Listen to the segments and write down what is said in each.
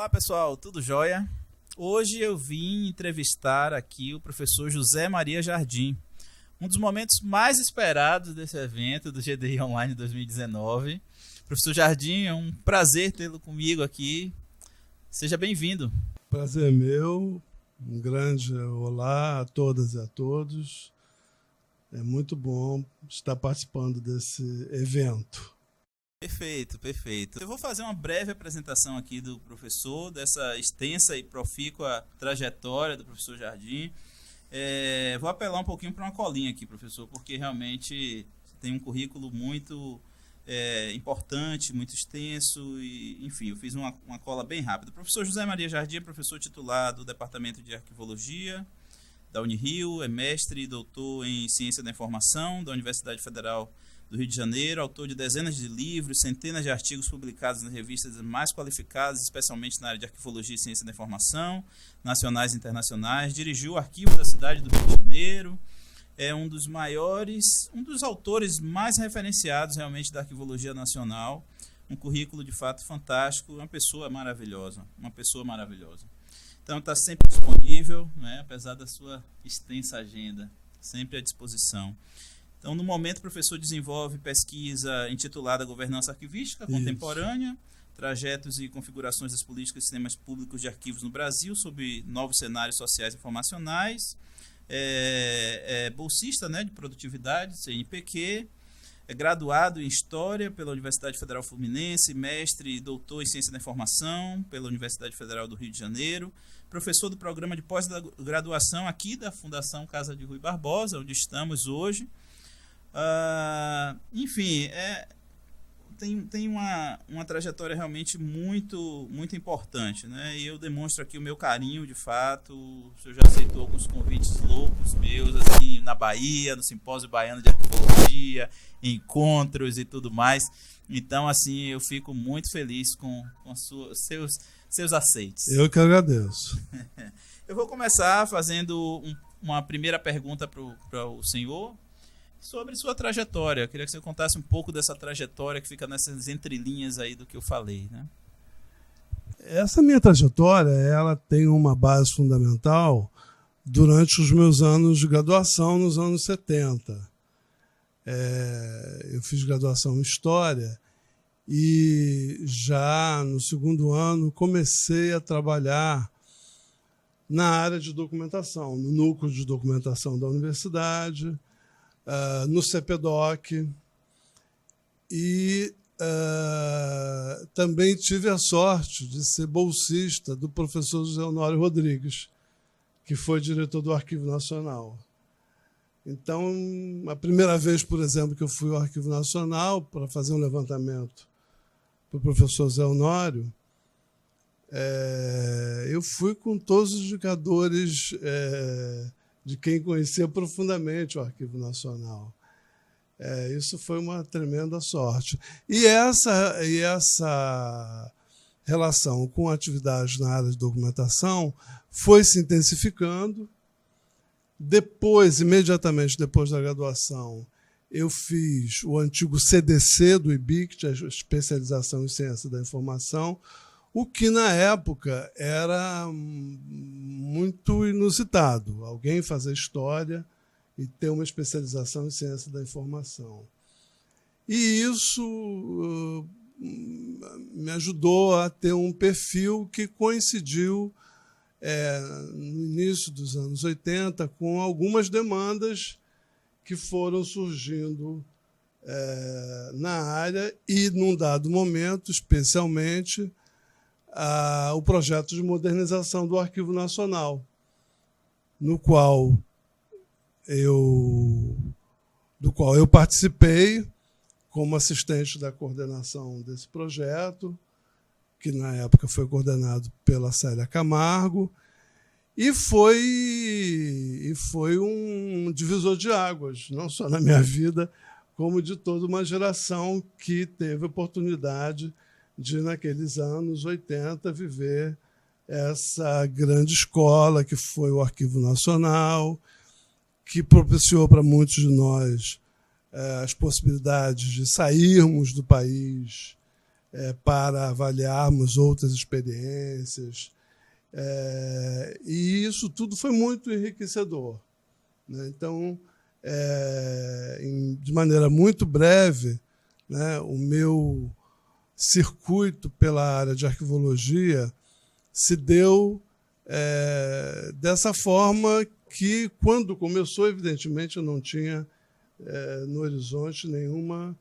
Olá pessoal, tudo jóia? Hoje eu vim entrevistar aqui o professor José Maria Jardim, um dos momentos mais esperados desse evento do GDI Online 2019. Professor Jardim, é um prazer tê-lo comigo aqui. Seja bem-vindo. Prazer é meu, um grande olá a todas e a todos. É muito bom estar participando desse evento. Perfeito, perfeito. Eu vou fazer uma breve apresentação aqui do professor, dessa extensa e profícua trajetória do professor Jardim. Vou apelar um pouquinho para uma colinha aqui, professor, porque realmente tem um currículo muito importante, muito extenso e, enfim, eu fiz uma cola bem rápida. O professor José Maria Jardim é professor titular do Departamento de Arquivologia da Unirio, é mestre e doutor em Ciência da Informação da Universidade Federal do Rio de Janeiro, autor de dezenas de livros, centenas de artigos publicados nas revistas mais qualificadas, especialmente na área de arquivologia e ciência da informação, nacionais e internacionais. Dirigiu o arquivo da cidade do Rio de Janeiro, é um dos autores mais referenciados realmente da arquivologia nacional, um currículo de fato fantástico, uma pessoa maravilhosa. Então está sempre disponível, né, apesar da sua extensa agenda, sempre à disposição. Então, no momento, o professor desenvolve pesquisa intitulada Governança Arquivística Contemporânea, Trajetos e Configurações das Políticas e Sistemas Públicos de Arquivos no Brasil, sob novos cenários sociais e informacionais. É bolsista, né, de produtividade, CNPq, é graduado em História pela Universidade Federal Fluminense, mestre e doutor em Ciência da Informação pela Universidade Federal do Rio de Janeiro, professor do programa de pós-graduação aqui da Fundação Casa de Rui Barbosa, onde estamos hoje. Enfim, tem uma trajetória realmente muito, muito importante, né? E eu demonstro aqui o meu carinho, de fato. O senhor já aceitou alguns convites loucos meus, assim, na Bahia, no Simpósio Baiano de Arquivologia, encontros e tudo mais. Então, assim, eu fico muito feliz com seus aceites. Eu que agradeço. Eu vou começar fazendo uma primeira pergunta para o senhor, sobre sua trajetória. Eu queria que você contasse um pouco dessa trajetória que fica nessas entrelinhas aí do que eu falei, né? Essa minha trajetória, ela tem uma base fundamental durante os meus anos de graduação, nos anos 70. Eu fiz graduação em História e já no segundo ano comecei a trabalhar na área de documentação, no núcleo de documentação da universidade, no CPDOC, e também tive a sorte de ser bolsista do professor José Honório Rodrigues, que foi diretor do Arquivo Nacional. Então, a primeira vez, por exemplo, que eu fui ao Arquivo Nacional para fazer um levantamento para o professor José Honório, eu fui com todos os indicadores de quem conhecia profundamente o Arquivo Nacional. Isso foi uma tremenda sorte. E essa relação com atividades na área de documentação foi se intensificando. Imediatamente depois da graduação, eu fiz o antigo CDC do IBIC, a especialização em Ciência da Informação, o que, na época, era muito inusitado. Alguém fazer história e ter uma especialização em ciência da informação. E isso me ajudou a ter um perfil que coincidiu, no início dos anos 80, com algumas demandas que foram surgindo na área e, num dado momento, especialmente, o projeto de modernização do Arquivo Nacional, do qual eu participei como assistente da coordenação desse projeto, que na época foi coordenado pela Célia Camargo, e foi um divisor de águas, não só na minha vida, como de toda uma geração que teve oportunidade de, naqueles anos 80, viver essa grande escola que foi o Arquivo Nacional, que propiciou para muitos de nós as possibilidades de sairmos do país para avaliarmos outras experiências. E isso tudo foi muito enriquecedor, né? Então, de maneira muito breve, né, o meu circuito pela área de arquivologia se deu dessa forma que, quando começou, evidentemente, eu não tinha no horizonte nenhuma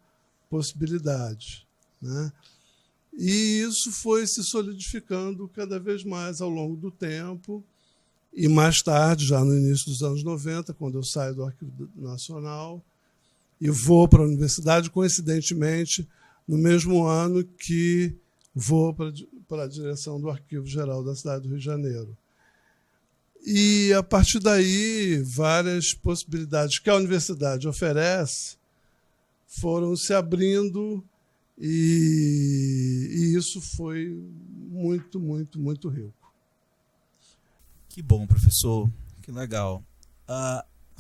possibilidade, né? E isso foi se solidificando cada vez mais ao longo do tempo. E mais tarde, já no início dos anos 90, quando eu saio do Arquivo Nacional e vou para a universidade, coincidentemente, no mesmo ano que vou para a direção do Arquivo Geral da cidade do Rio de Janeiro. E, a partir daí, várias possibilidades que a universidade oferece foram se abrindo, e isso foi muito, muito, muito rico. Que bom, professor. Que legal.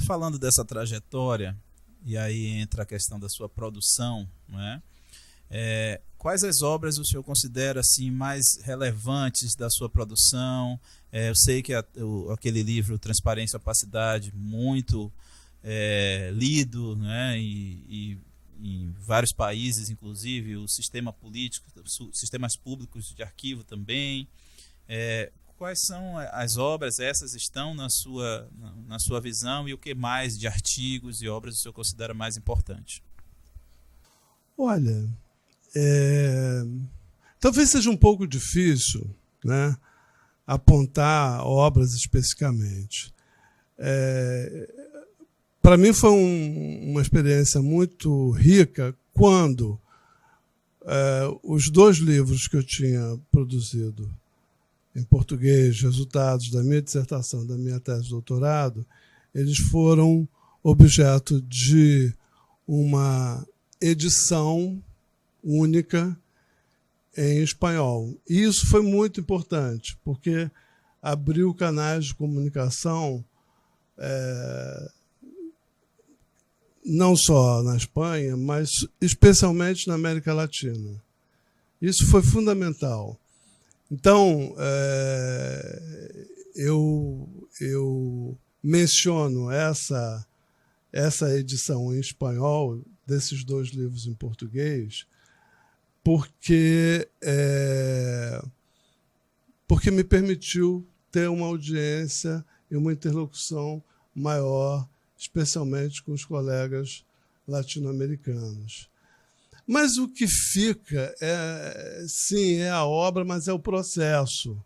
Falando dessa trajetória, e aí entra a questão da sua produção, né? Quais as obras o senhor considera assim, mais relevantes da sua produção? Eu sei que aquele livro Transparência e Opacidade, muito lido, né? E em vários países, inclusive o sistema político, sistemas públicos de arquivo também. Quais são as obras? Essas estão na sua visão, e o que mais de artigos e obras o senhor considera mais importante? Olha, talvez seja um pouco difícil, né, apontar obras especificamente. Para mim foi uma experiência muito rica quando os 2 livros que eu tinha produzido em português, resultados da minha dissertação, da minha tese de doutorado, eles foram objeto de uma edição única em espanhol. E isso foi muito importante, porque abriu canais de comunicação não só na Espanha, mas especialmente na América Latina. Isso foi fundamental. Então, eu menciono essa edição em espanhol desses 2 livros em português porque me permitiu ter uma audiência e uma interlocução maior, especialmente com os colegas latino-americanos. Mas o que fica sim, é a obra, mas é o processo,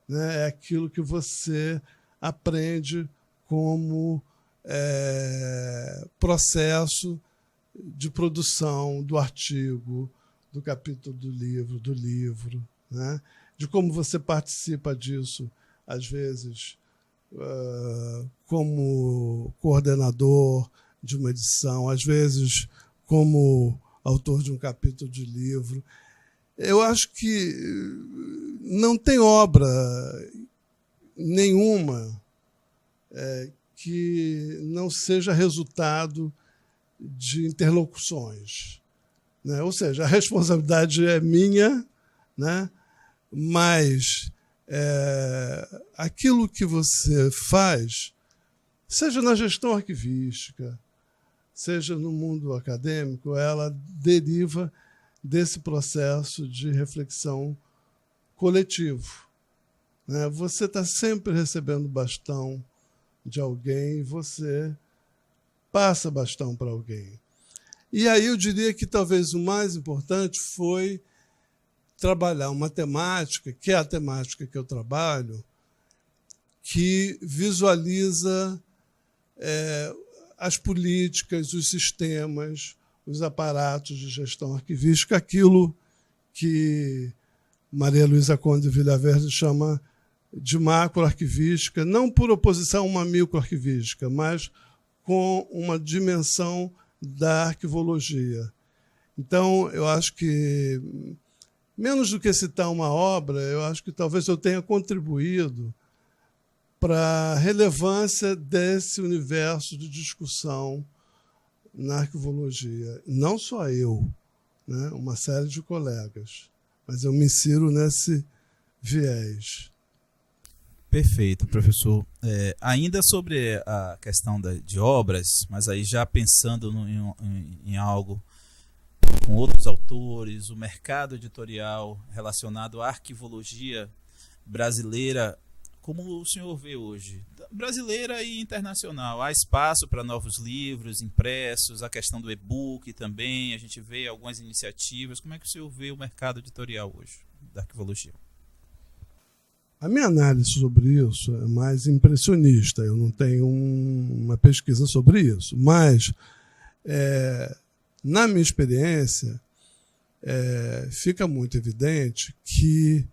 né? É aquilo que você aprende como processo de produção do artigo, do capítulo do livro, né? De como você participa disso, às vezes, como coordenador de uma edição, às vezes como autor de um capítulo de livro. Eu acho que não tem obra nenhuma que não seja resultado de interlocuções, né? Ou seja, a responsabilidade é minha, né? Mas aquilo que você faz, seja na gestão arquivística, seja no mundo acadêmico, ela deriva desse processo de reflexão coletivo, né? Você está sempre recebendo bastão de alguém e você passa bastão para alguém. E aí eu diria que talvez o mais importante foi trabalhar uma temática, que é a temática que eu trabalho, que visualiza as políticas, os sistemas, os aparatos de gestão arquivística, aquilo que Maria Luísa Conde Villaverde chama de macroarquivística, não por oposição a uma microarquivística, mas com uma dimensão da arquivologia. Então, eu acho que, menos do que citar uma obra, eu acho que talvez eu tenha contribuído para a relevância desse universo de discussão na arquivologia. Não só eu, né, uma série de colegas. Mas eu me insiro nesse viés. Perfeito, professor. Ainda sobre a questão de obras, mas aí já pensando em algo com outros autores, o mercado editorial relacionado à arquivologia brasileira, como o senhor vê hoje? Brasileira e internacional. Há espaço para novos livros impressos, a questão do e-book também, a gente vê algumas iniciativas. Como é que o senhor vê o mercado editorial hoje, da arquivologia? A minha análise sobre isso é mais impressionista. Eu não tenho uma pesquisa sobre isso. Mas, na minha experiência, fica muito evidente que,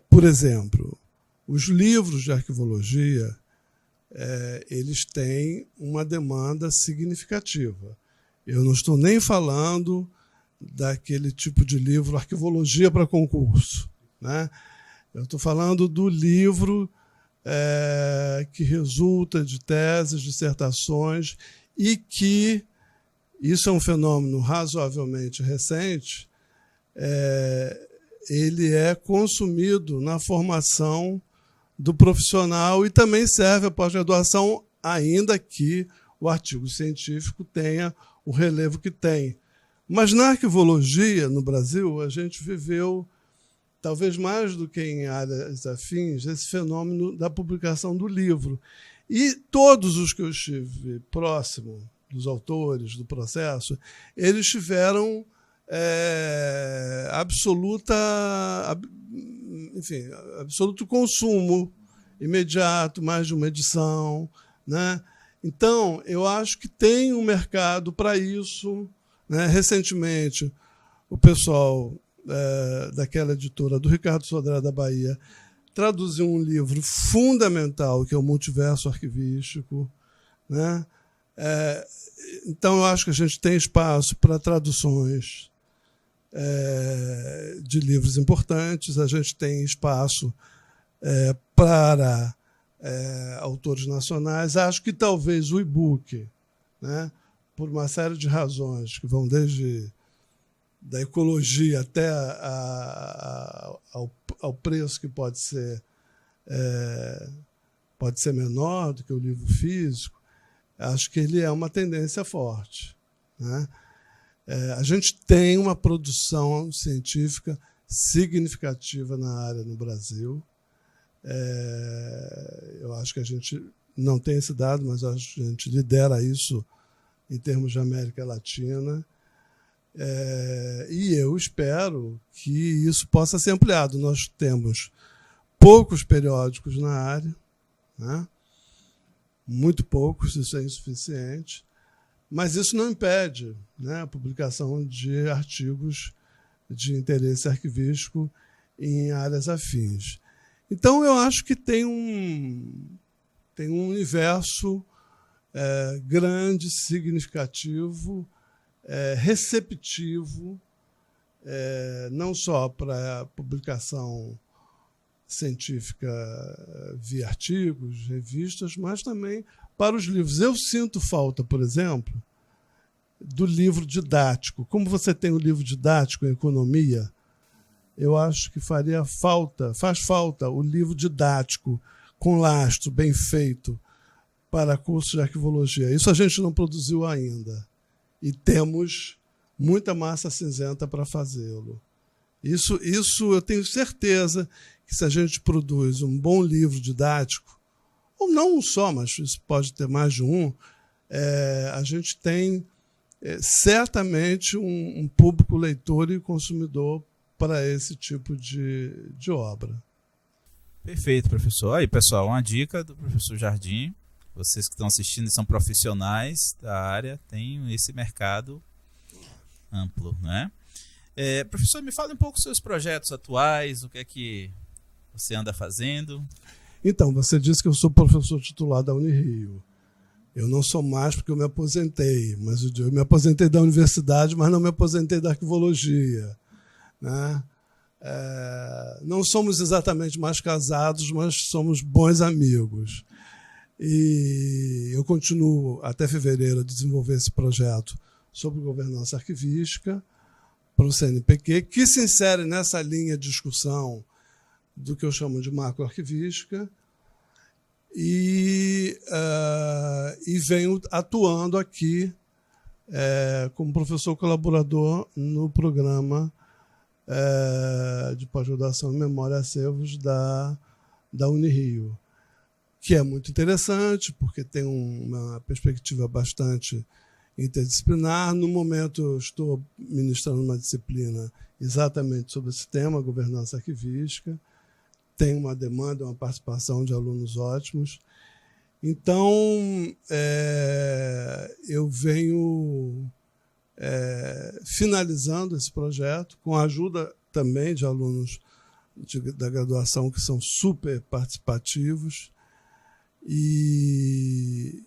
por exemplo, os livros de arquivologia eles têm uma demanda significativa. Eu não estou nem falando daquele tipo de livro, arquivologia para concurso, né? Eu estou falando do livro que resulta de teses, dissertações, e que, isso é um fenômeno razoavelmente recente, ele é consumido na formação do profissional e também serve à pós-graduação, ainda que o artigo científico tenha o relevo que tem. Mas na arquivologia, no Brasil, a gente viveu, talvez mais do que em áreas afins, esse fenômeno da publicação do livro. E todos os que eu estive próximo dos autores do processo, eles tiveram absoluto consumo imediato, mais de uma edição, né? Então, eu acho que tem um mercado para isso, né? Recentemente, o pessoal daquela editora do Ricardo Sodré da Bahia traduziu um livro fundamental, que é o Multiverso Arquivístico, né? Então, eu acho que a gente tem espaço para traduções de livros importantes, a gente tem espaço para autores nacionais. Acho que talvez o e-book, né, por uma série de razões que vão desde da ecologia até ao preço que pode ser menor do que o livro físico, acho que ele é uma tendência forte, né? A gente tem uma produção científica significativa na área no Brasil. Eu acho que a gente não tem esse dado, mas acho que a gente lidera isso em termos de América Latina. E eu espero que isso possa ser ampliado. Nós temos poucos periódicos na área, né? Muito poucos, isso é insuficiente, mas isso não impede, né, a publicação de artigos de interesse arquivístico em áreas afins. Então, eu acho que tem um universo grande, significativo, receptivo, não só para a publicação científica via artigos, revistas, mas também para os livros. Eu sinto falta, por exemplo, do livro didático. Como você tem o livro didático em economia, eu acho que faz falta o livro didático com lastro, bem feito, para cursos de arquivologia. Isso a gente não produziu ainda. E temos muita massa cinzenta para fazê-lo. Isso eu tenho certeza que, se a gente produz um bom livro didático, ou não um só, mas isso pode ter mais de um, a gente tem certamente um público leitor e consumidor para esse tipo de obra. Perfeito, professor. Aí, pessoal, uma dica do professor Jardim. Vocês que estão assistindo e são profissionais da área, têm esse mercado amplo, né? Professor, me fale um pouco dos seus projetos atuais, o que é que você anda fazendo. Então, você disse que eu sou professor titular da Unirio. Eu não sou mais porque eu me aposentei, mas eu me aposentei da universidade, mas não me aposentei da arquivologia, né? Não somos exatamente mais casados, mas somos bons amigos. E eu continuo até fevereiro a desenvolver esse projeto sobre governança arquivística, para o CNPq, que se insere nessa linha de discussão do que eu chamo de macroarquivística, e venho atuando aqui como professor colaborador no programa de pós-graduação em Memória e Acervos da Unirio, que é muito interessante, porque tem uma perspectiva bastante interdisciplinar. No momento, eu estou ministrando uma disciplina exatamente sobre esse tema, governança arquivística. Tem uma demanda, uma participação de alunos ótimos. Então, eu venho finalizando esse projeto, com a ajuda também de alunos da graduação que são super participativos, e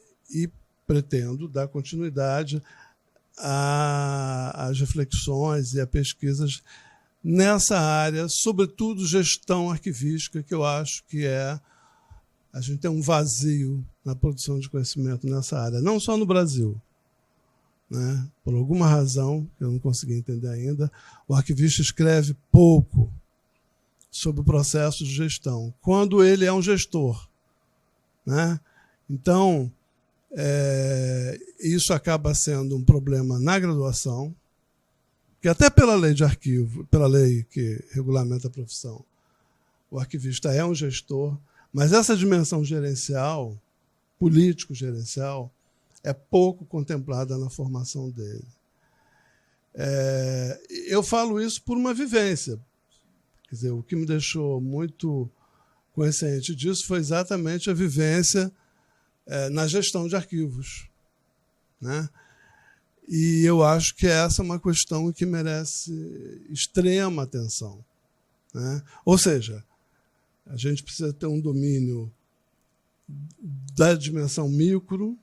pretendo dar continuidade às reflexões e a pesquisas nessa área, sobretudo gestão arquivística, que eu acho que a gente tem um vazio na produção de conhecimento nessa área, não só no Brasil, né? Por alguma razão, que eu não consegui entender ainda, o arquivista escreve pouco sobre o processo de gestão, quando ele é um gestor, né? Então, isso acaba sendo um problema na graduação, que até pela lei de arquivo, pela lei que regulamenta a profissão, o arquivista é um gestor, mas essa dimensão gerencial, político-gerencial, é pouco contemplada na formação dele. Eu falo isso por uma vivência. Quer dizer, o que me deixou muito consciente disso foi exatamente a vivência na gestão de arquivos, né? E eu acho que essa é uma questão que merece extrema atenção, né? Ou seja, a gente precisa ter um domínio da dimensão micro,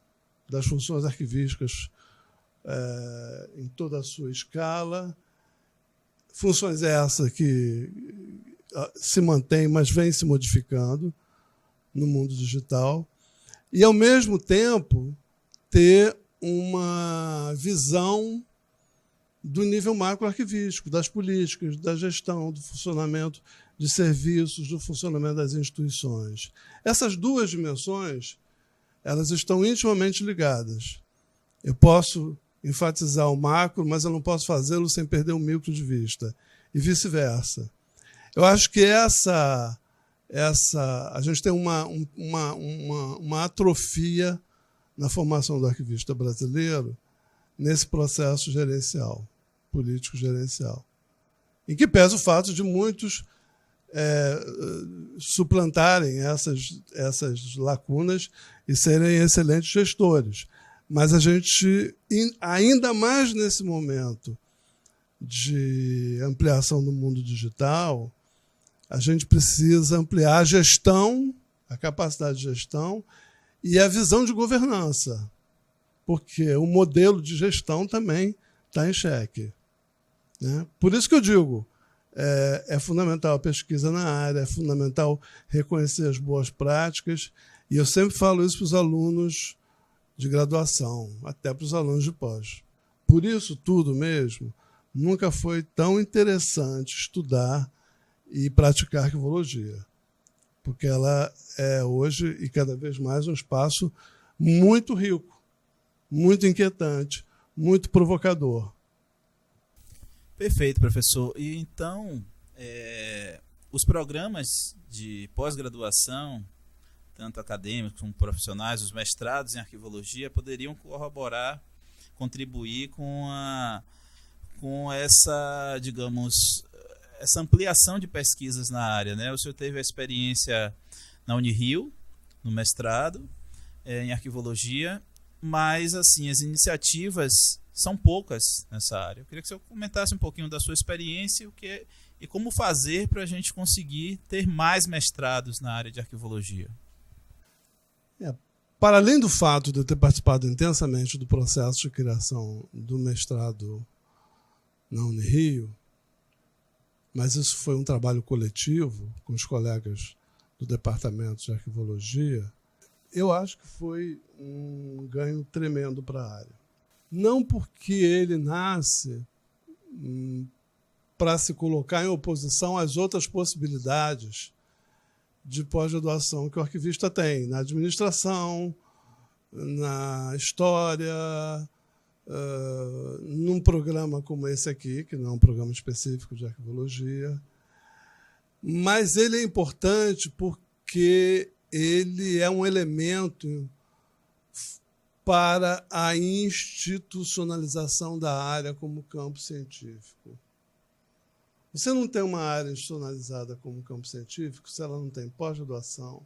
das funções arquivísticas em toda a sua escala, funções essas que se mantêm, mas vêm se modificando no mundo digital, e, ao mesmo tempo, ter uma visão do nível macroarquivístico, das políticas, da gestão, do funcionamento de serviços, do funcionamento das instituições. Essas duas dimensões, elas estão intimamente ligadas. Eu posso enfatizar o macro, mas eu não posso fazê-lo sem perder o micro de vista, e vice-versa. Eu acho que a gente tem uma atrofia na formação do arquivista brasileiro nesse processo gerencial, político-gerencial, em que pesa o fato de muitos suplantarem essas lacunas e serem excelentes gestores. Mas a gente, ainda mais nesse momento de ampliação do mundo digital, a gente precisa ampliar a gestão, a capacidade de gestão e a visão de governança, porque o modelo de gestão também está em xeque, né? Por isso que eu digo, é fundamental a pesquisa na área, é fundamental reconhecer as boas práticas, e eu sempre falo isso para os alunos de graduação, até para os alunos de pós. Por isso tudo mesmo, nunca foi tão interessante estudar e praticar arquivologia, porque ela é hoje, e cada vez mais, um espaço muito rico, muito inquietante, muito provocador. Perfeito, professor. E então, os programas de pós-graduação, tanto acadêmicos como profissionais, os mestrados em arquivologia, poderiam corroborar, contribuir com essa, digamos, essa ampliação de pesquisas na área, né? O senhor teve a experiência na Unirio, no mestrado, em arquivologia, mas assim, as iniciativas são poucas nessa área. Eu queria que o senhor comentasse um pouquinho da sua experiência e como fazer para a gente conseguir ter mais mestrados na área de arquivologia. Para além do fato de eu ter participado intensamente do processo de criação do mestrado na Unirio, mas isso foi um trabalho coletivo com os colegas do departamento de arquivologia, eu acho que foi um ganho tremendo para a área. Não porque ele nasce para se colocar em oposição às outras possibilidades de pós-graduação que o arquivista tem, na administração, na história, num programa como esse aqui, que não é um programa específico de arquivologia. Mas ele é importante porque ele é um elemento para a institucionalização da área como campo científico. Você não tem uma área institucionalizada como campo científico se ela não tem pós-graduação,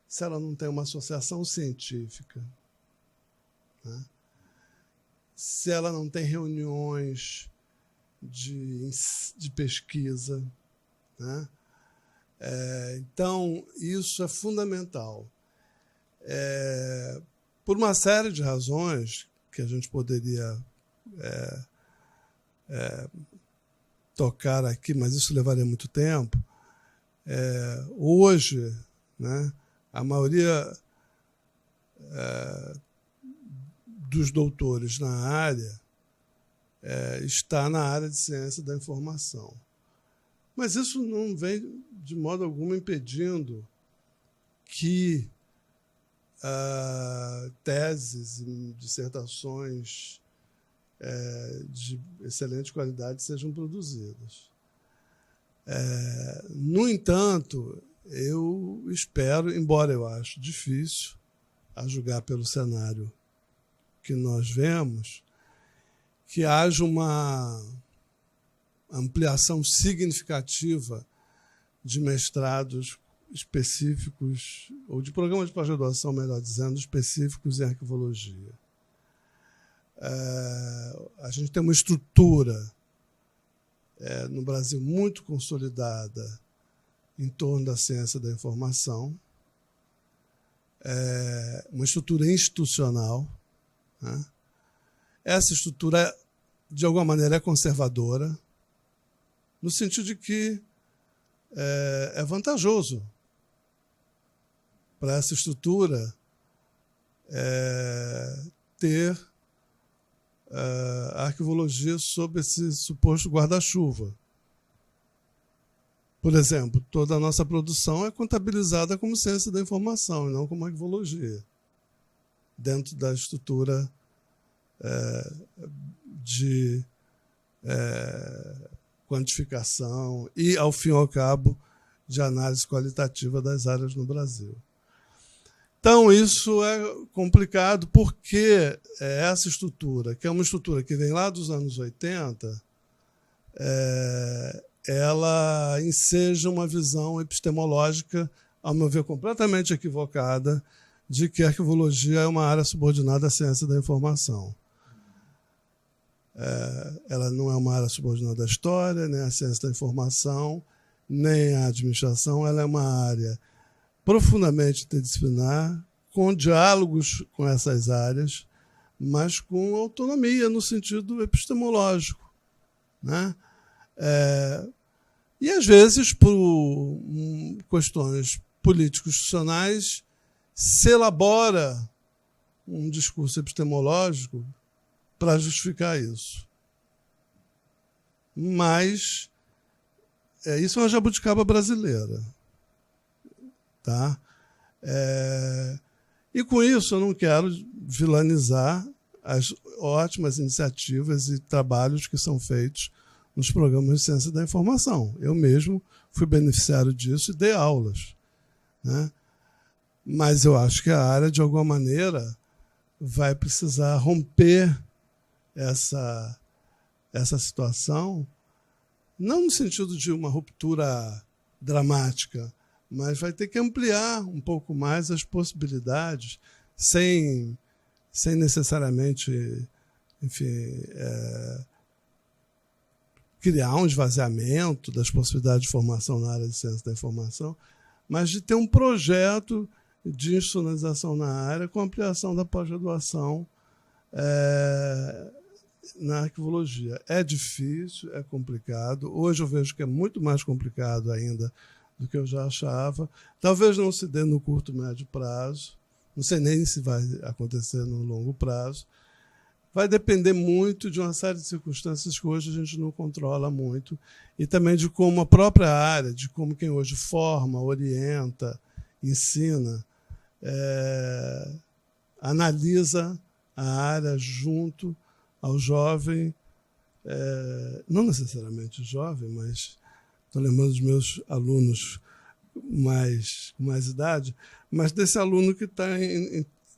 se ela não tem uma associação científica, né? Se ela não tem reuniões de pesquisa, né? Então, isso é fundamental. Por uma série de razões que a gente poderia tocar aqui, mas isso levaria muito tempo. Hoje, né, a maioria dos doutores na área está na área de ciência da informação. Mas isso não vem, de modo algum, impedindo que teses e dissertações de excelente qualidade sejam produzidas. No entanto, eu espero, embora eu acho difícil, a julgar pelo cenário que nós vemos, que haja uma ampliação significativa de mestrados específicos, ou de programas de pós-graduação, melhor dizendo, específicos em arquivologia. A gente tem uma estrutura no Brasil muito consolidada em torno da ciência da informação, uma estrutura institucional, né? Essa estrutura, de alguma maneira, é conservadora, no sentido de que é vantajoso para essa estrutura ter a arquivologia sob esse suposto guarda-chuva. Por exemplo, toda a nossa produção é contabilizada como ciência da informação e não como arquivologia, dentro da estrutura de quantificação e, ao fim e ao cabo, de análise qualitativa das áreas no Brasil. Então, isso é complicado porque essa estrutura, que é uma estrutura que vem lá dos anos 80, ela enseja uma visão epistemológica, ao meu ver, completamente equivocada, de que a arquivologia é uma área subordinada à ciência da informação. Ela não é uma área subordinada à história, nem à ciência da informação, nem à administração. Ela é uma área profundamente interdisciplinar, com diálogos com essas áreas, mas com autonomia no sentido epistemológico, né? E, às vezes, por questões político-institucionais, se elabora um discurso epistemológico para justificar isso. Mas isso é uma jabuticaba brasileira. Tá? E, com isso, eu não quero vilanizar as ótimas iniciativas e trabalhos que são feitos nos programas de ciência da informação. Eu mesmo fui beneficiário disso e dei aulas, né? Mas eu acho que a área, de alguma maneira, vai precisar romper essa situação, não no sentido de uma ruptura dramática, mas vai ter que ampliar um pouco mais as possibilidades, sem necessariamente, enfim, criar um esvaziamento das possibilidades de formação na área de ciência da informação, mas de ter um projeto de institucionalização na área com ampliação da pós-graduação na arquivologia. É difícil, é complicado. Hoje eu vejo que é muito mais complicado ainda do que eu já achava. Talvez não se dê no curto, médio prazo. Não sei nem se vai acontecer no longo prazo. vai depender muito de uma série de circunstâncias que hoje a gente não controla muito, e também de como a própria área, de como quem hoje forma, orienta, ensina, analisa a área junto ao jovem, não necessariamente jovem, mas estou lembrando dos meus alunos com mais idade, mas desse aluno que está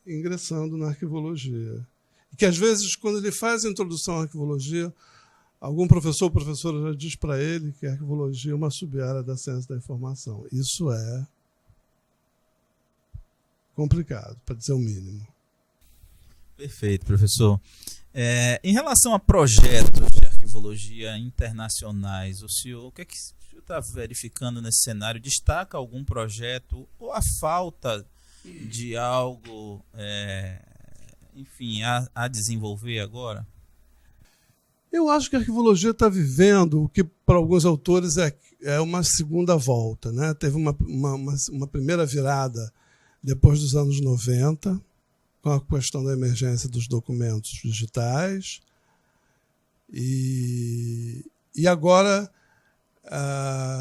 ingressando na arquivologia. E que, às vezes, quando ele faz a introdução à arquivologia, algum professor ou professora já diz para ele que a arquivologia é uma sub-área da ciência da informação. Isso é complicado, para dizer o mínimo. Perfeito, professor. Em relação a projetos de arquivologia internacionais, o que é que o senhor está verificando nesse cenário? Destaca algum projeto ou a falta de algo, enfim, a desenvolver agora? Eu acho que a arquivologia está vivendo o que, para alguns autores, é uma segunda volta, né? Teve uma primeira virada depois dos anos 90, com a questão da emergência dos documentos digitais. E agora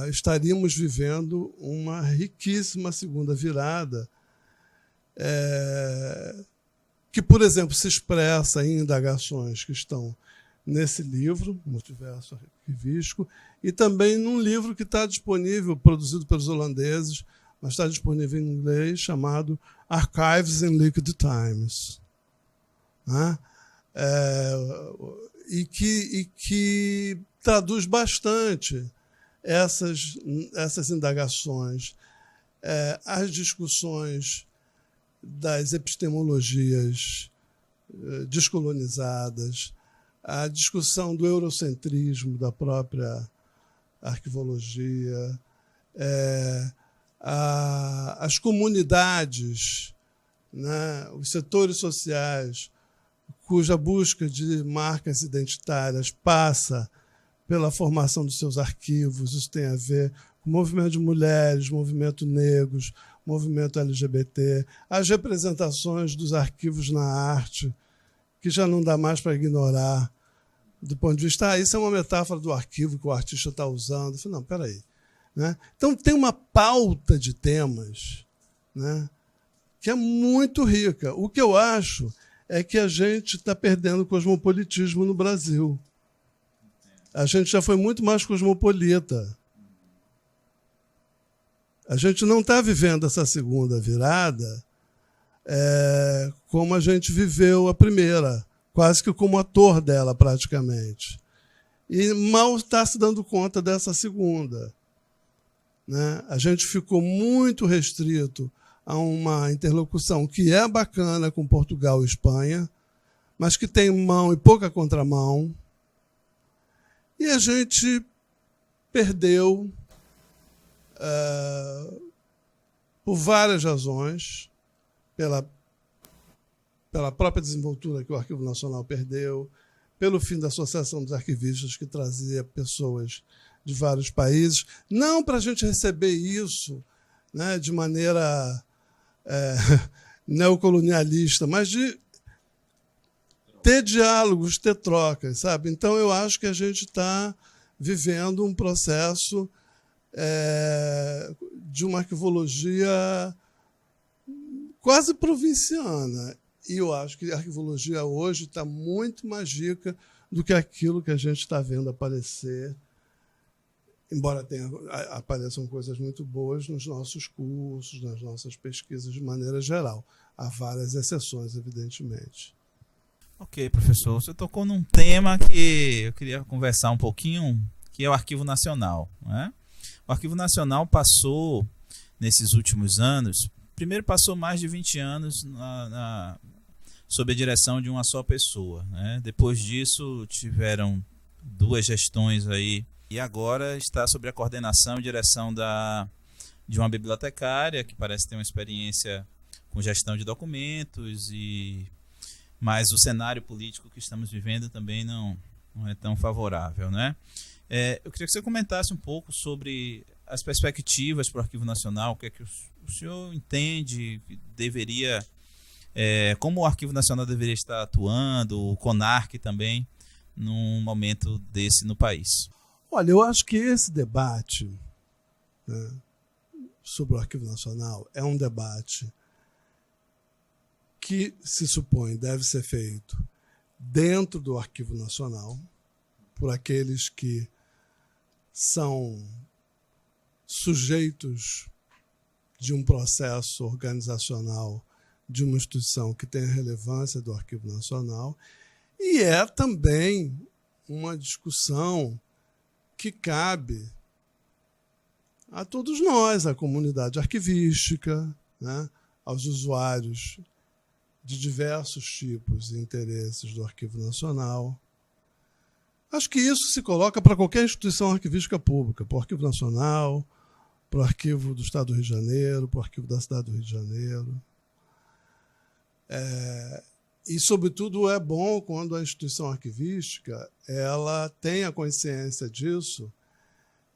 estaríamos vivendo uma riquíssima segunda virada, que, por exemplo, se expressa em indagações que estão nesse livro, Multiverso Arquivístico, e também num livro que está disponível, produzido pelos holandeses, mas está disponível em inglês, chamado Archives in Liquid Times. Né? E que traduz bastante essas indagações, as discussões das epistemologias descolonizadas, a discussão do eurocentrismo da própria arquivologia, as comunidades, né, os setores sociais, cuja busca de marcas identitárias passa pela formação dos seus arquivos. Isso tem a ver com o movimento de mulheres, movimento negros, movimento LGBT, as representações dos arquivos na arte, que já não dá mais para ignorar, do ponto de vista, isso é uma metáfora do arquivo que o artista está usando. Eu falei, não, peraí. Né? Então, tem uma pauta de temas, né, que é muito rica. O que eu acho é que a gente está perdendo o cosmopolitismo no Brasil. A gente já foi muito mais cosmopolita. A gente não está vivendo essa segunda virada como a gente viveu a primeira, quase que como ator dela, praticamente. E mal está se dando conta dessa segunda. Né? A gente ficou muito restrito a uma interlocução que é bacana com Portugal e Espanha, mas que tem mão e pouca contramão. E a gente perdeu, por várias razões, pela própria desenvoltura que o Arquivo Nacional perdeu, pelo fim da Associação dos Arquivistas, que trazia pessoas de vários países, não para a gente receber isso, né, de maneira neocolonialista, mas de ter diálogos, ter trocas, sabe? Então, eu acho que a gente está vivendo um processo de uma arquivologia quase provinciana. E eu acho que a arquivologia hoje está muito mais rica do que aquilo que a gente está vendo aparecer, embora apareçam coisas muito boas nos nossos cursos, nas nossas pesquisas de maneira geral. Há várias exceções, evidentemente. Ok, professor. Você tocou num tema que eu queria conversar um pouquinho, que é o Arquivo Nacional. Né? O Arquivo Nacional passou, nesses últimos anos, primeiro passou mais de 20 anos sob a direção de uma só pessoa. Né? Depois disso, tiveram 2 gestões aí, e agora está sob a coordenação e direção de uma bibliotecária, que parece ter uma experiência com gestão de documentos, mas o cenário político que estamos vivendo também não é tão favorável. Né? Eu queria que você comentasse um pouco sobre as perspectivas para o Arquivo Nacional, o que é que o senhor entende que deveria como o Arquivo Nacional deveria estar atuando, o CONARC também, num momento desse no país? Olha, eu acho que esse debate, né, sobre o Arquivo Nacional é um debate que se supõe deve ser feito dentro do Arquivo Nacional, por aqueles que são sujeitos de um processo organizacional de uma instituição que tem a relevância do Arquivo Nacional, e é também uma discussão que cabe a todos nós, a comunidade arquivística, né, aos usuários de diversos tipos e interesses do Arquivo Nacional. Acho que isso se coloca para qualquer instituição arquivística pública, para o Arquivo Nacional, para o Arquivo do Estado do Rio de Janeiro, para o Arquivo da Cidade do Rio de Janeiro. E, sobretudo, é bom quando a instituição arquivística ela tem a consciência disso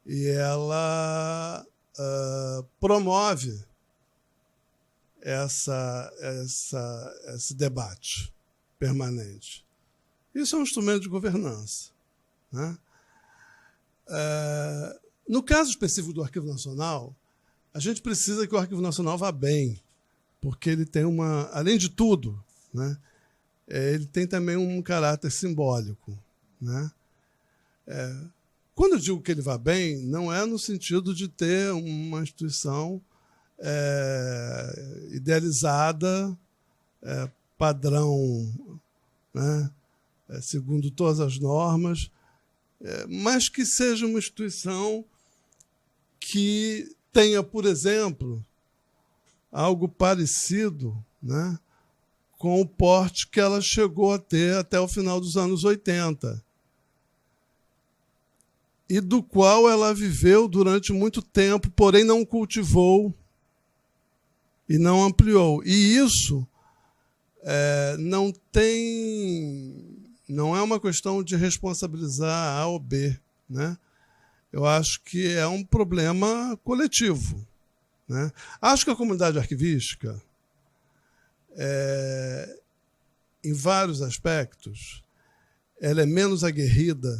e ela promove esse debate permanente. Isso é um instrumento de governança, né? No caso específico do Arquivo Nacional, a gente precisa que o Arquivo Nacional vá bem, porque ele tem além de tudo, né, ele tem também um caráter simbólico, né? Quando eu digo que ele vá bem, não é no sentido de ter uma instituição idealizada, padrão, né, segundo todas as normas, mas que seja uma instituição que tenha, por exemplo, algo parecido, né, com o porte que ela chegou a ter até o final dos anos 80, e do qual ela viveu durante muito tempo, porém não cultivou e não ampliou. E isso não é uma questão de responsabilizar A ou B, né? Eu acho que é um problema coletivo, né? Acho que a comunidade arquivística, em vários aspectos, ela é menos aguerrida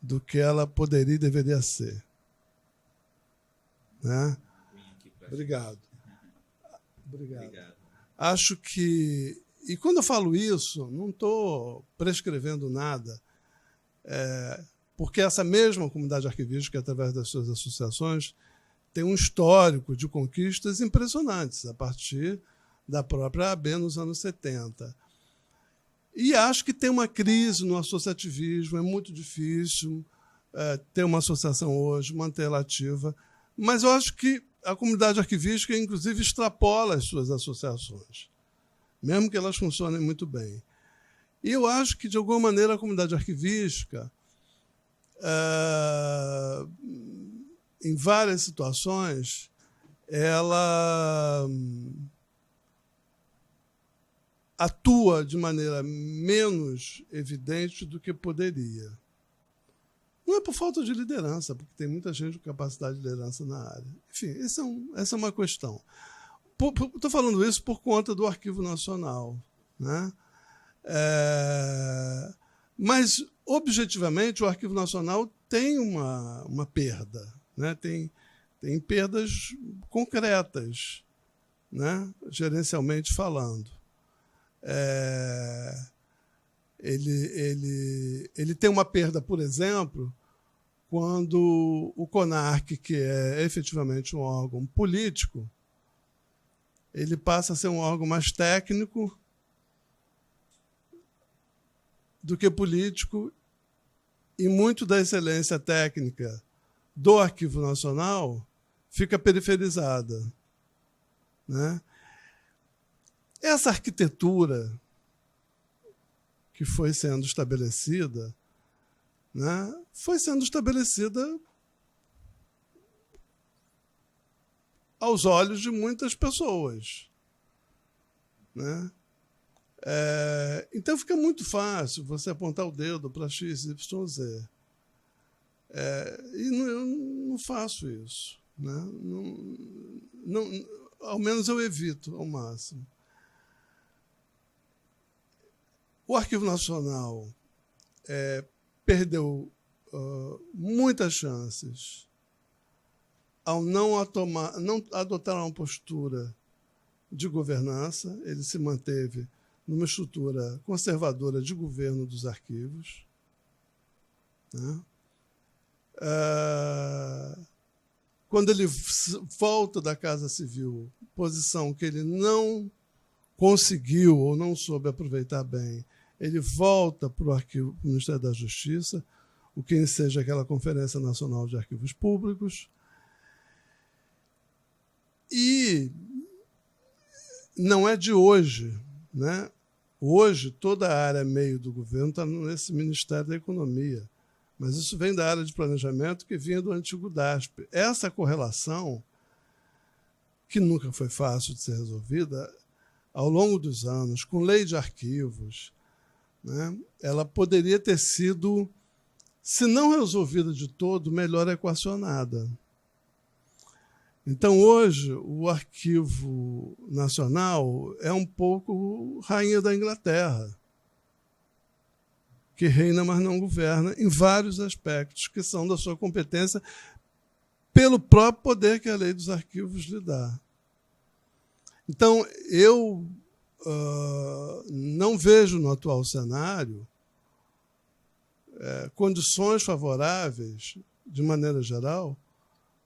do que ela poderia e deveria ser, né? Obrigado. Acho que... E quando eu falo isso, não estou prescrevendo nada, porque essa mesma comunidade arquivística, através das suas associações, tem um histórico de conquistas impressionantes, a partir da própria AB nos anos 70. E acho que tem uma crise no associativismo, é muito difícil ter uma associação hoje, mantê-la ativa, mas eu acho que a comunidade arquivística, inclusive, extrapola as suas associações, mesmo que elas funcionem muito bem. E eu acho que, de alguma maneira, a comunidade arquivística, em várias situações, ela atua de maneira menos evidente do que poderia. Não é por falta de liderança, porque tem muita gente com capacidade de liderança na área. Enfim, essa é uma questão. Estou falando isso por conta do Arquivo Nacional, né? Mas, objetivamente, o Arquivo Nacional tem uma perda, né? Tem perdas concretas, né? Gerencialmente falando. Ele tem uma perda, por exemplo, quando o CONARC, que é efetivamente um órgão político, ele passa a ser um órgão mais técnico do que político, e muito da excelência técnica do Arquivo Nacional fica periferizada, né? Essa arquitetura que foi sendo estabelecida, né, foi sendo estabelecida aos olhos de muitas pessoas, né? Então fica muito fácil você apontar o dedo para X, Y, Z. E eu não faço isso, né? Ao menos eu evito ao máximo. O Arquivo Nacional perdeu muitas chances ao não adotar uma postura de governança. Ele se manteve numa estrutura conservadora de governo dos arquivos, né? Quando ele volta da Casa Civil, posição que ele não conseguiu ou não soube aproveitar bem, ele volta para o Ministério da Justiça, o que enseja aquela Conferência Nacional de Arquivos Públicos. E não é de hoje, né? Hoje, toda a área meio do governo está nesse Ministério da Economia, mas isso vem da área de planejamento que vinha do antigo DASP. Essa correlação, que nunca foi fácil de ser resolvida, ao longo dos anos, com lei de arquivos, né, ela poderia ter sido, se não resolvida de todo, melhor equacionada. Então, hoje, o Arquivo Nacional é um pouco rainha da Inglaterra, que reina, mas não governa, em vários aspectos que são da sua competência, pelo próprio poder que a lei dos arquivos lhe dá. Então, eu não vejo no atual cenário condições favoráveis, de maneira geral,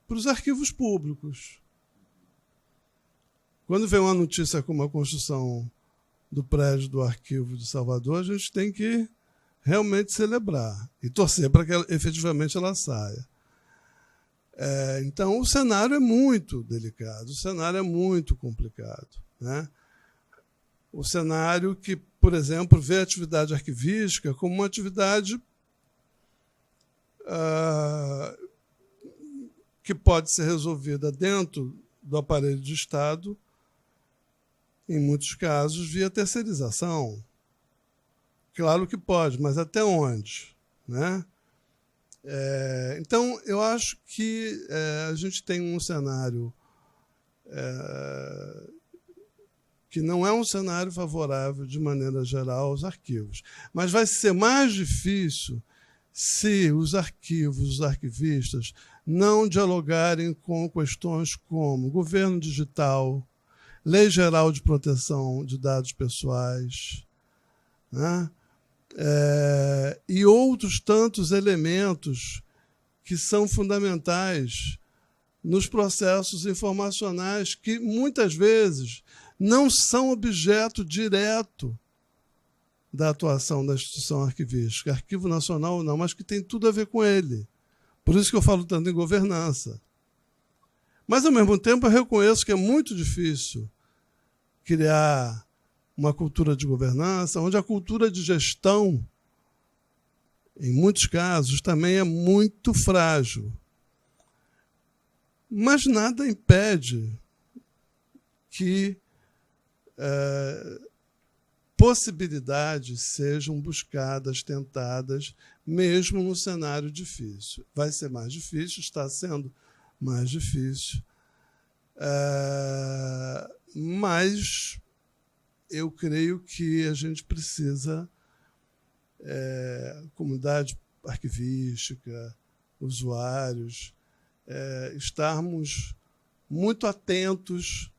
para os arquivos públicos. Quando vem uma notícia como a construção do prédio do Arquivo de Salvador, a gente tem que realmente celebrar e torcer para que efetivamente ela saia. Então, o cenário é muito delicado, o cenário é muito complicado, né? O cenário que, por exemplo, vê a atividade arquivística como uma atividade que pode ser resolvida dentro do aparelho de Estado, em muitos casos, via terceirização. Claro que pode, mas até onde, né? Então, eu acho que a gente tem um cenário que não é um cenário favorável, de maneira geral, aos arquivos. Mas vai ser mais difícil se os arquivos, os arquivistas, não dialogarem com questões como governo digital, Lei Geral de Proteção de Dados Pessoais, né? E outros tantos elementos que são fundamentais nos processos informacionais que, muitas vezes, não são objeto direto da atuação da instituição arquivística, Arquivo Nacional não, mas que tem tudo a ver com ele. Por isso que eu falo tanto em governança. Mas, ao mesmo tempo, eu reconheço que é muito difícil criar uma cultura de governança, onde a cultura de gestão, em muitos casos, também é muito frágil. Mas nada impede que possibilidades sejam buscadas, tentadas, mesmo no cenário difícil. Vai ser mais difícil, está sendo mais difícil, mas eu creio que a gente precisa, comunidade arquivística, usuários, estarmos muito atentos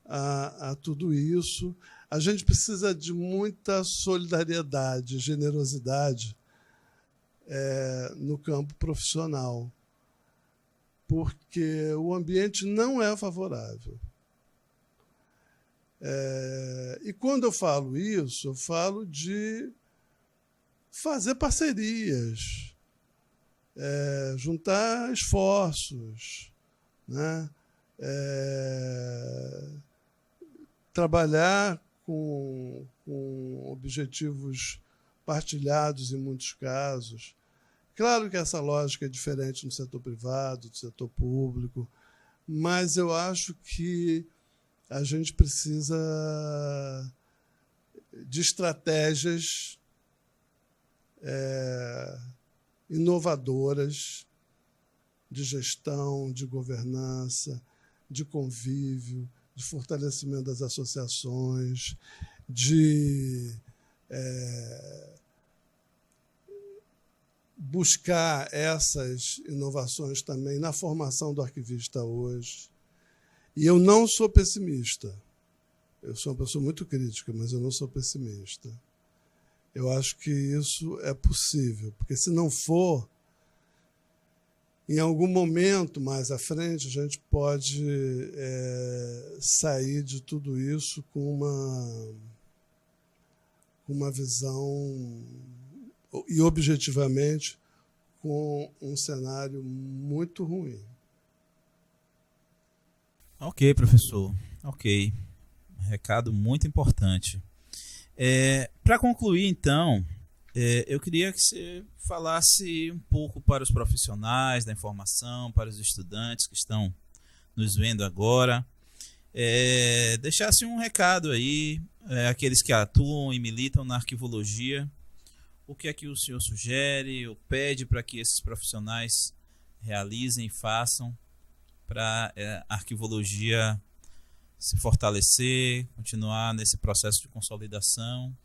a tudo isso. A gente precisa de muita solidariedade, generosidade no campo profissional, porque o ambiente não é favorável. E quando eu falo isso, eu falo de fazer parcerias, juntar esforços, né? Trabalhar com objetivos partilhados em muitos casos. Claro que essa lógica é diferente no setor privado, do setor público, mas eu acho que a gente precisa de estratégias inovadoras de gestão, de governança, de convívio, de fortalecimento das associações, de buscar essas inovações também na formação do arquivista hoje. E eu não sou pessimista. Eu sou uma pessoa muito crítica, mas eu não sou pessimista. Eu acho que isso é possível, porque se não for, em algum momento mais à frente, a gente pode sair de tudo isso com uma visão e, objetivamente, com um cenário muito ruim. Ok, professor. Ok. Recado muito importante. Para concluir, então, eu queria que você falasse um pouco para os profissionais da informação, para os estudantes que estão nos vendo agora, deixasse um recado aí, aqueles que atuam e militam na arquivologia, o que é que o senhor sugere ou pede para que esses profissionais realizem e façam para a arquivologia se fortalecer, continuar nesse processo de consolidação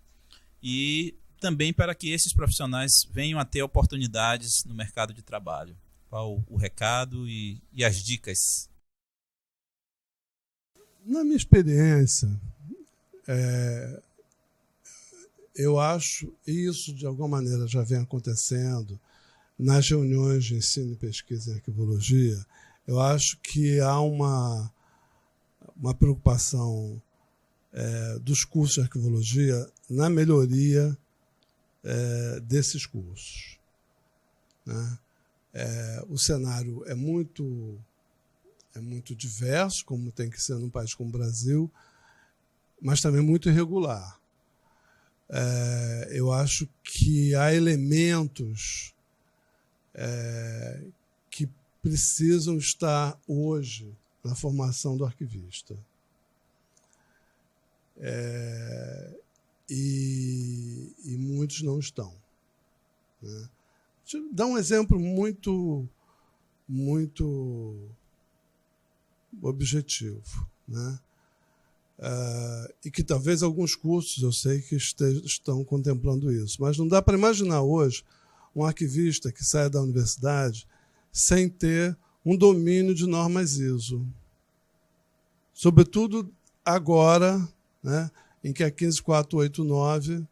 e também para que esses profissionais venham a ter oportunidades no mercado de trabalho. Qual o recado e as dicas? Na minha experiência, eu acho isso, de alguma maneira, já vem acontecendo nas reuniões de ensino e pesquisa em arquivologia. Eu acho que há uma preocupação dos cursos de arquivologia na melhoria desses cursos, né? O cenário é muito diverso, como tem que ser num país como o Brasil, mas também muito irregular. Eu acho que há elementos que precisam estar hoje na formação do arquivista. E muitos não estão, né? Deixa eu dar um exemplo muito objetivo, né? E que talvez alguns cursos, eu sei que estão contemplando isso, mas não dá para imaginar hoje um arquivista que saia da universidade sem ter um domínio de normas ISO. Sobretudo agora, né, em que a 15489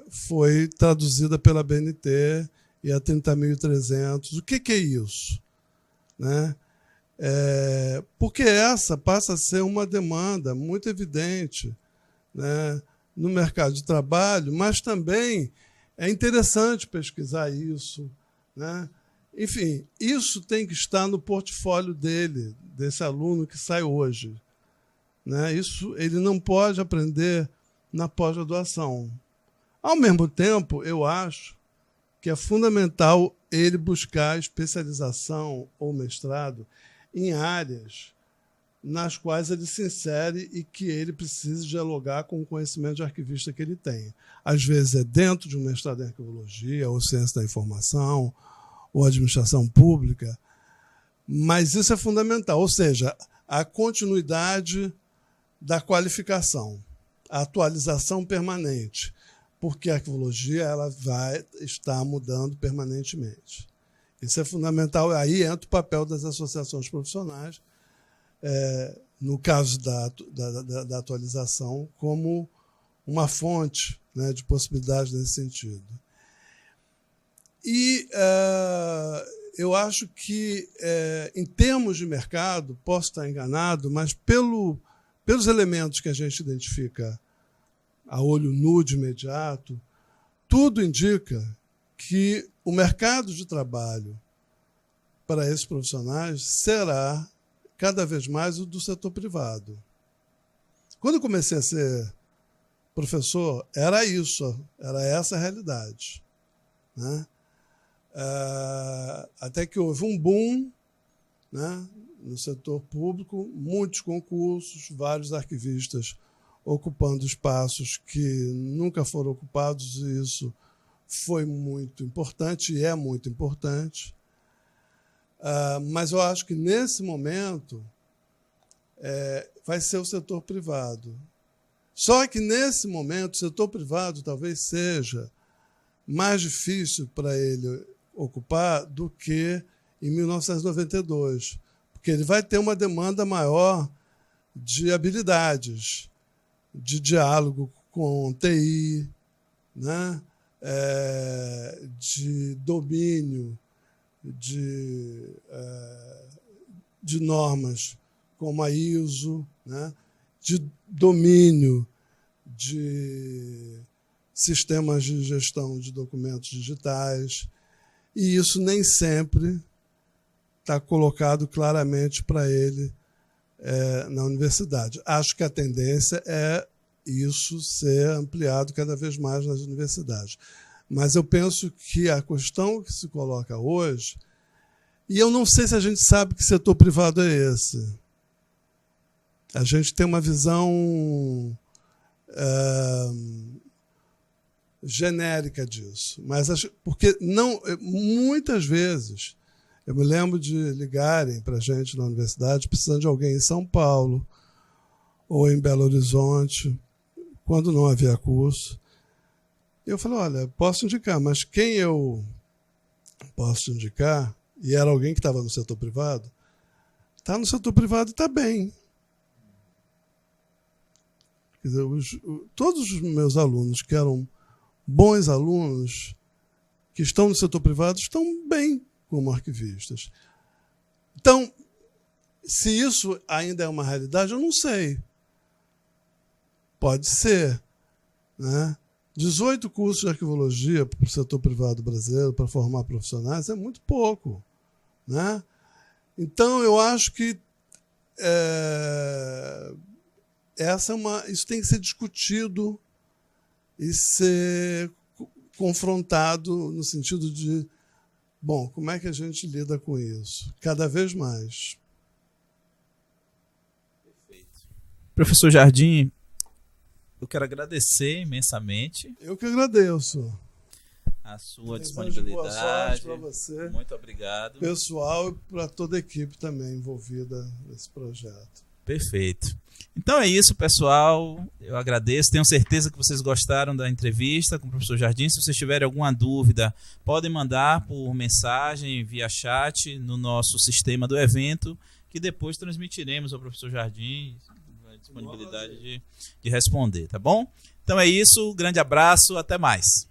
foi traduzida pela BNT e a 30.300. O que é isso? Né? Porque essa passa a ser uma demanda muito evidente, né, no mercado de trabalho, mas também é interessante pesquisar isso, né? Enfim, isso tem que estar no portfólio desse aluno que sai hoje, né? Isso ele não pode aprender na pós-graduação. Ao mesmo tempo, eu acho que é fundamental ele buscar especialização ou mestrado em áreas nas quais ele se insere e que ele precise dialogar com o conhecimento de arquivista que ele tem. Às vezes é dentro de um mestrado em arquivologia, ou ciência da informação, ou administração pública, mas isso é fundamental, ou seja, a continuidade da qualificação, a atualização permanente, porque a arquivologia ela vai estar mudando permanentemente. Isso é fundamental. Aí entra o papel das associações profissionais, no caso da atualização, como uma fonte, né, de possibilidades nesse sentido. E eu acho que, em termos de mercado, posso estar enganado, mas pelos elementos que a gente identifica a olho nu de imediato, tudo indica que o mercado de trabalho para esses profissionais será cada vez mais o do setor privado. Quando eu comecei a ser professor, era isso, era essa a realidade, né? Até que houve um boom, né, no setor público, muitos concursos, vários arquivistas ocupando espaços que nunca foram ocupados, e isso foi muito importante e é muito importante. Mas eu acho que, nesse momento, vai ser o setor privado. Só que, nesse momento, o setor privado talvez seja mais difícil para ele ocupar do que em 1992, porque ele vai ter uma demanda maior de habilidades, de diálogo com TI, né? De domínio de normas como a ISO, né? De domínio de sistemas de gestão de documentos digitais, e isso nem sempre está colocado claramente para ele na universidade. Acho que a tendência é isso ser ampliado cada vez mais nas universidades. Mas eu penso que a questão que se coloca hoje, e eu não sei se a gente sabe que setor privado é esse. A gente tem uma visão genérica disso, mas porque não, muitas vezes eu me lembro de ligarem para a gente na universidade precisando de alguém em São Paulo ou em Belo Horizonte, quando não havia curso. Eu falei, olha, posso indicar, mas quem eu posso indicar, e era alguém que estava no setor privado, está no setor privado e está bem. Quer dizer, todos os meus alunos que eram bons alunos, que estão no setor privado, estão bem como arquivistas. Então, se isso ainda é uma realidade, eu não sei. Pode ser, né? 18 cursos de arquivologia para o setor privado brasileiro para formar profissionais é muito pouco, né? Então, eu acho que isso tem que ser discutido e ser confrontado no sentido de, bom, como é que a gente lida com isso? Cada vez mais. Perfeito. Professor Jardim, eu quero agradecer imensamente. Eu que agradeço. A sua disponibilidade. Boa sorte para você. Muito obrigado. Pessoal e para toda a equipe também envolvida nesse projeto. Perfeito. Então é isso, pessoal. Eu agradeço. Tenho certeza que vocês gostaram da entrevista com o professor Jardim. Se vocês tiverem alguma dúvida, podem mandar por mensagem, via chat, no nosso sistema do evento, que depois transmitiremos ao professor Jardim a disponibilidade de responder, tá bom? Então é isso. Grande abraço. Até mais.